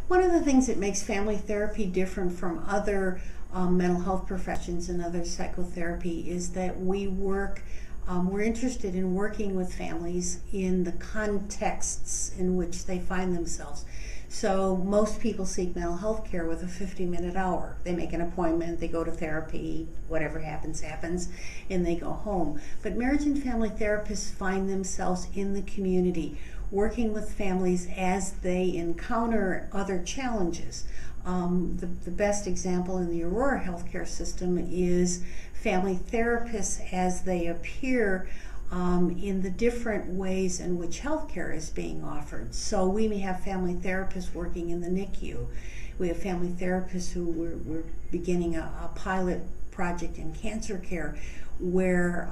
One of the things that makes family therapy different from other mental health professions and other psychotherapy is that we're interested in working with families in the contexts in which they find themselves. So most people seek mental health care with a 50-minute hour. They make an appointment, they go to therapy, whatever happens, happens, and they go home. But marriage and family therapists find themselves in the community, working with families as they encounter other challenges. The best example in the Aurora healthcare system is family therapists as they appear in the different ways in which healthcare is being offered. So we may have family therapists working in the NICU. We have family therapists who we're beginning a pilot project in cancer care where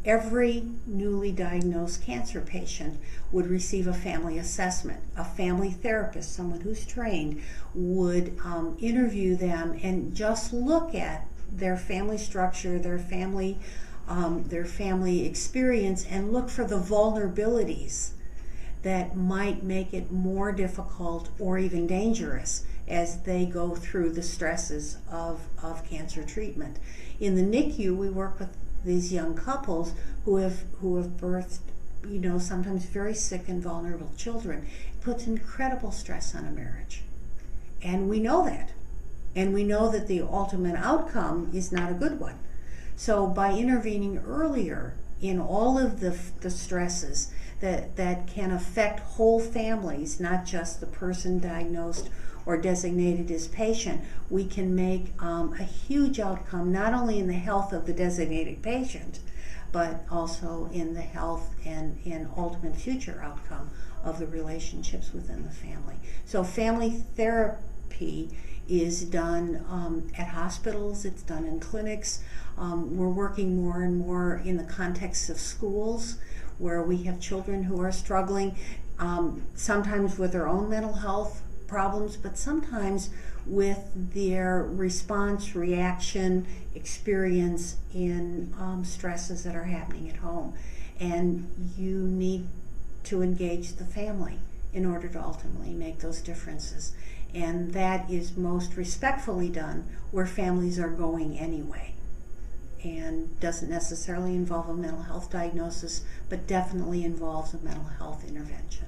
every newly diagnosed cancer patient would receive a family assessment. A family therapist, someone who's trained, would interview them and just look at their family structure, their family experience, and look for the vulnerabilities that might make it more difficult or even dangerous as they go through the stresses of cancer treatment. In the NICU, we work with these young couples who have birthed, sometimes very sick and vulnerable children. It puts incredible stress on a marriage. And we know that. And we know that the ultimate outcome is not a good one. So by intervening earlier in all of the stresses that can affect whole families, not just the person diagnosed or designated as patient, we can make a huge outcome, not only in the health of the designated patient, but also in the health and ultimate future outcome of the relationships within the family. So family therapy is done at hospitals, it's done in clinics. We're working more and more in the context of schools where we have children who are struggling, sometimes with their own mental health problems, but sometimes with their response, reaction, experience in stresses that are happening at home. And you need to engage the family in order to ultimately make those differences. And that is most respectfully done where families are going anyway, and doesn't necessarily involve a mental health diagnosis, but definitely involves a mental health intervention.